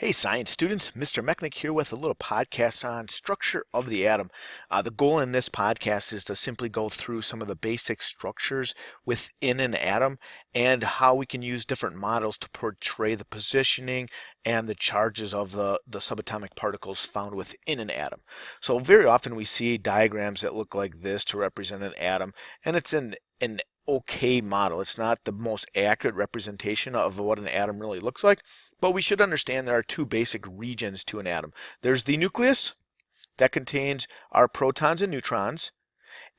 Hey science students, Mr. Mechanic here with a little podcast on structure of the atom. The goal in this podcast is to simply go through some of the basic structures within an atom and how we can use different models to portray the positioning and the charges of the subatomic particles found within an atom. So very often we see diagrams that look like this to represent an atom, and it's an okay model. It's not the most accurate representation of what an atom really looks like. But we should understand there are two basic regions to an atom. There's the nucleus that contains our protons and neutrons,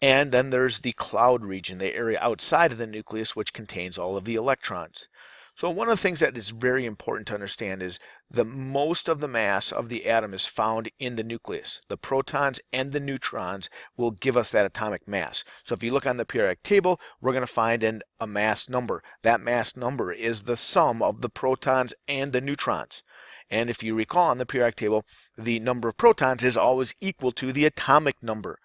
and then there's the cloud region, the area outside of the nucleus, which contains all of the electrons. So one of the things that is very important to understand is the most of the mass of the atom is found in the nucleus. The protons and the neutrons will give us that atomic mass. So if you look on the periodic table, we're going to find a mass number. That mass number is the sum of the protons and the neutrons. And if you recall on the periodic table, the number of protons is always equal to the atomic number.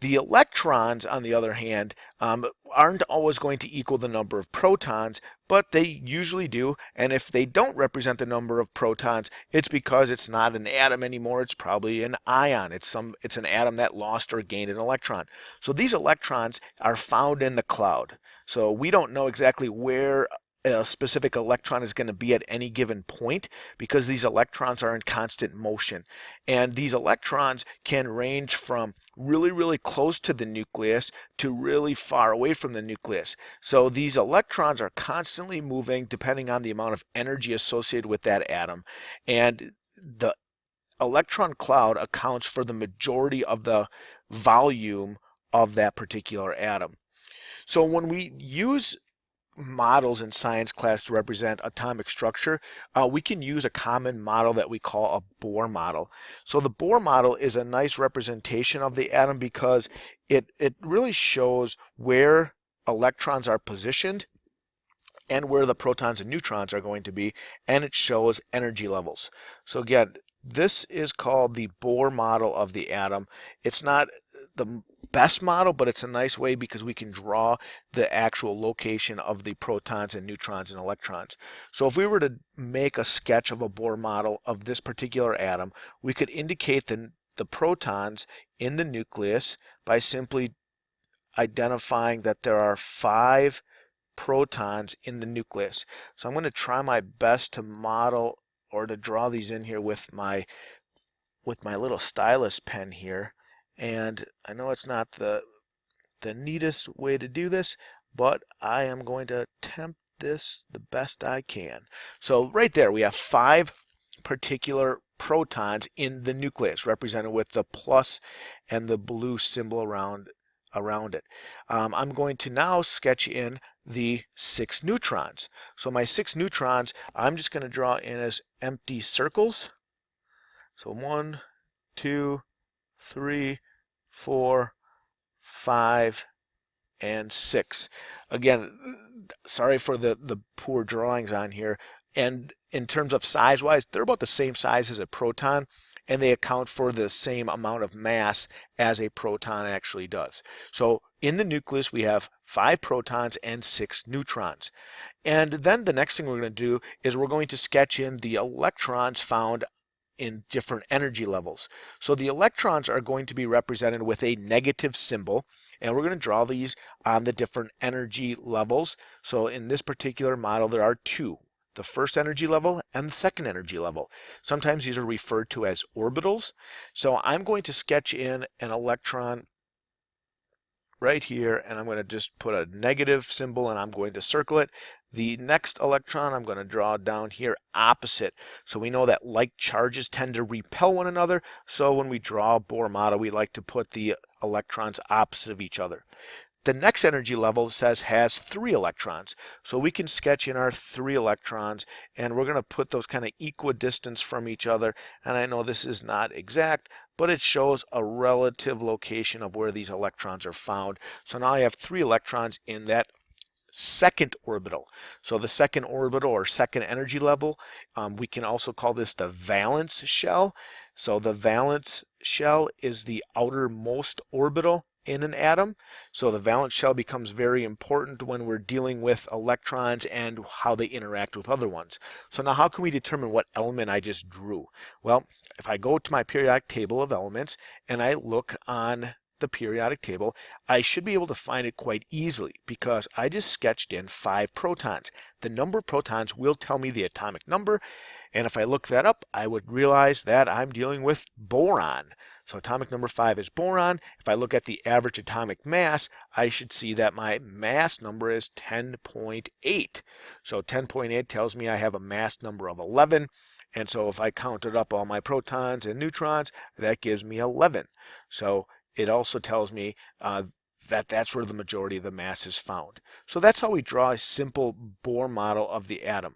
The electrons, on the other hand, aren't always going to equal the number of protons, but they usually do. And if they don't represent the number of protons, it's because it's not an atom anymore. It's probably an ion. It's an atom that lost or gained an electron. So these electrons are found in the cloud. So we don't know exactly where a specific electron is going to be at any given point because these electrons are in constant motion. And these electrons can range from really close to the nucleus to really far away from the nucleus. So these electrons are constantly moving depending on the amount of energy associated with that atom. And the electron cloud accounts for the majority of the volume of that particular atom. So when we use models in science class to represent atomic structure, we can use a common model that we call a Bohr model. So the Bohr model is a nice representation of the atom because it really shows where electrons are positioned and where the protons and neutrons are going to be, and it shows energy levels. So again, this is called the Bohr model of the atom. It's not the best model, but it's a nice way because we can draw the actual location of the protons and neutrons and electrons. So if we were to make a sketch of a Bohr model of this particular atom, we could indicate the protons in the nucleus by simply identifying that there are 5 protons in the nucleus. So I'm going to try my best to model or to draw these in here with my little stylus pen here. And I know it's not the neatest way to do this, but I am going to attempt this the best I can. So right there we have 5 particular protons in the nucleus, represented with the plus and the blue symbol around it. I'm going to now sketch in the 6 neutrons. So my 6 neutrons, I'm just going to draw in as empty circles. So 1, 2, 3, 4, 5, and 6. Again, sorry for the poor drawings on here. And in terms of size-wise, they're about the same size as a proton, and they account for the same amount of mass as a proton actually does. So in the nucleus, we have 5 protons and 6 neutrons. And then the next thing we're going to do is we're going to sketch in the electrons found in different energy levels. So the electrons are going to be represented with a negative symbol, and we're going to draw these on the different energy levels. So in this particular model, there are 2. The first energy level and the second energy level. Sometimes these are referred to as orbitals. So I'm going to sketch in an electron right here, and I'm going to just put a negative symbol and I'm going to circle it. The next electron I'm going to draw down here opposite. So we know that like charges tend to repel one another. So when we draw a Bohr model, we like to put the electrons opposite of each other. The next energy level has 3 electrons. So we can sketch in our 3 electrons, and we're going to put those kind of equidistant from each other. And I know this is not exact, but it shows a relative location of where these electrons are found. So now I have 3 electrons in that second orbital. So the second orbital or second energy level, we can also call this the valence shell. So the valence shell is the outermost orbital in an atom. So the valence shell becomes very important when we're dealing with electrons and how they interact with other ones. So now how can we determine what element I just drew? Well, if I go to my periodic table of elements and I look on the periodic table, I should be able to find it quite easily because I just sketched in 5 protons. The number of protons will tell me the atomic number, and if I look that up, I would realize that I'm dealing with boron. So atomic number 5 is boron. If I look at the average atomic mass, I should see that my mass number is 10.8. So 10.8 tells me I have a mass number of 11. And so if I counted up all my protons and neutrons, that gives me 11. So it also tells me that that's where the majority of the mass is found. So that's how we draw a simple Bohr model of the atom.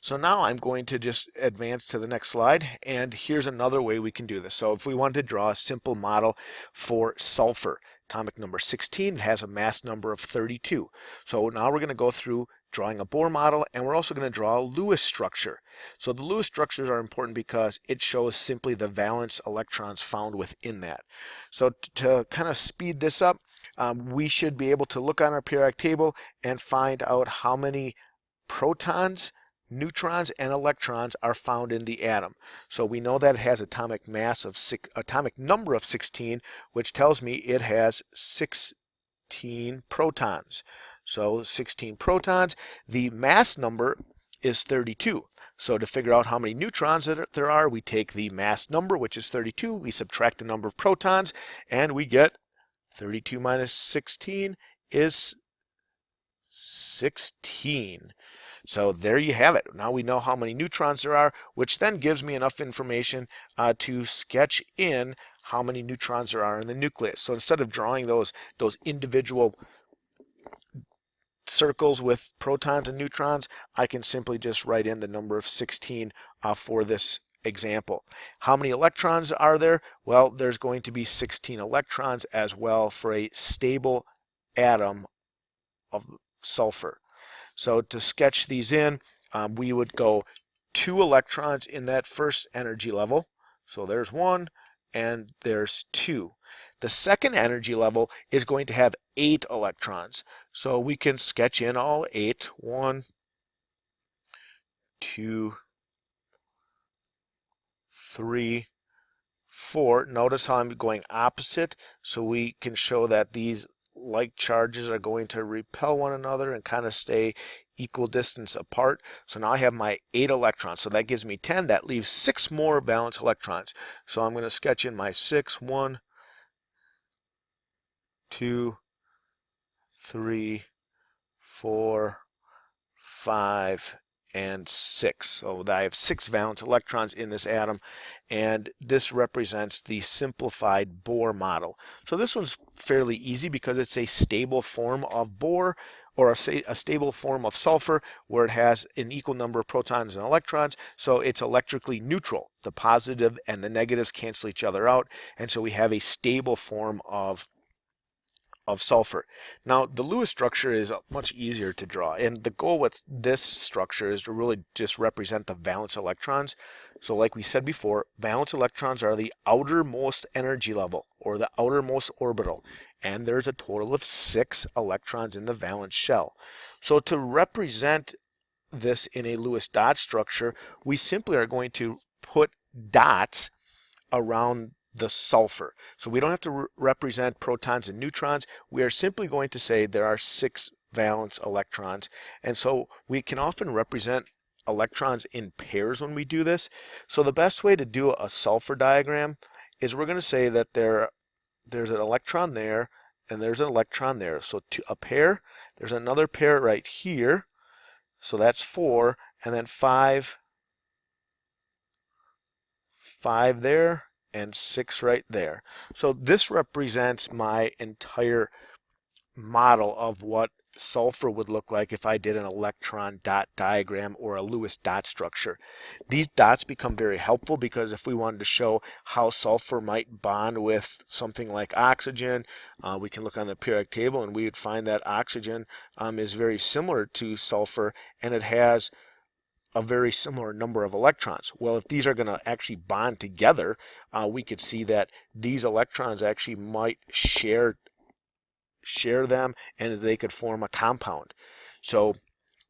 So now I'm going to just advance to the next slide, and here's another way we can do this. So if we wanted to draw a simple model for sulfur, atomic number 16 has a mass number of 32. So now we're going to go through drawing a Bohr model, and we're also going to draw a Lewis structure. So the Lewis structures are important because it shows simply the valence electrons found within that. So to kind of speed this up, we should be able to look on our periodic table and find out how many protons, neutrons, and electrons are found in the atom. So we know that it has atomic number of 16, which tells me it has 16 protons. So 16 protons. The mass number is 32. So to figure out how many neutrons there are, we take the mass number, which is 32, we subtract the number of protons, and we get 32 minus 16 is 16. So there you have it. Now we know how many neutrons there are, which then gives me enough information to sketch in how many neutrons there are in the nucleus. So instead of drawing those individual circles with protons and neutrons, I can simply just write in the number of 16 for this example. How many electrons are there? Well, there's going to be 16 electrons as well for a stable atom of sulfur. So to sketch these in, we would go 2 electrons in that first energy level. So there's 1 and there's 2. The second energy level is going to have 8 electrons. So we can sketch in all 8. 1, 2, 3, 4. Notice how I'm going opposite, so we can show that these like charges are going to repel one another and kind of stay equal distance apart. So now I have my 8 electrons. So that gives me 10. That leaves 6 more valence electrons. So I'm going to sketch in my 6. 1, 2, 3, 4, 5, and 6. So I have 6 valence electrons in this atom, and this represents the simplified Bohr model. So this one's fairly easy because it's a stable form of Bohr, or a stable form of sulfur, where it has an equal number of protons and electrons, so it's electrically neutral. The positive and the negatives cancel each other out, and so we have a stable form of sulfur. Now the Lewis structure is much easier to draw, and the goal with this structure is to really just represent the valence electrons. So like we said before, valence electrons are the outermost energy level, or the outermost orbital, and there's a total of 6 electrons in the valence shell. So to represent this in a Lewis dot structure, we simply are going to put dots around the sulfur. So we don't have to represent protons and neutrons. We are simply going to say there are 6 valence electrons. And so we can often represent electrons in pairs when we do this. So the best way to do a sulfur diagram is we're going to say that there's an electron there and there's an electron there. So a pair, there's another pair right here. So that's 4, and then 5 there, and 6 right there. So this represents my entire model of what sulfur would look like if I did an electron dot diagram or a Lewis dot structure. These dots become very helpful because if we wanted to show how sulfur might bond with something like oxygen, we can look on the periodic table and we would find that oxygen is very similar to sulfur, and it has a very similar number of electrons. Well, if these are going to actually bond together, we could see that these electrons actually might share them, and they could form a compound. So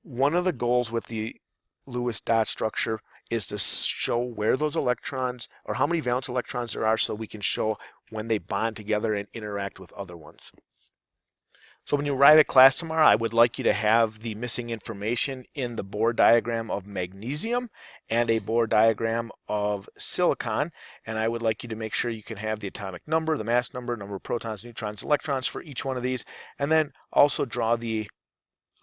one of the goals with the Lewis dot structure is to show where those electrons, or how many valence electrons there are, so we can show when they bond together and interact with other ones. So when you arrive at class tomorrow, I would like you to have the missing information in the Bohr diagram of magnesium and a Bohr diagram of silicon. And I would like you to make sure you can have the atomic number, the mass number, number of protons, neutrons, electrons for each one of these, and then also draw the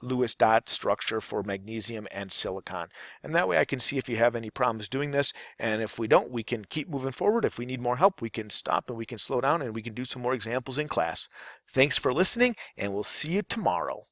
Lewis dot structure for magnesium and silicon. And that way I can see if you have any problems doing this, and if we don't, we can keep moving forward. If we need more help, we can stop and we can slow down and we can do some more examples in class. Thanks for listening, and we'll see you tomorrow.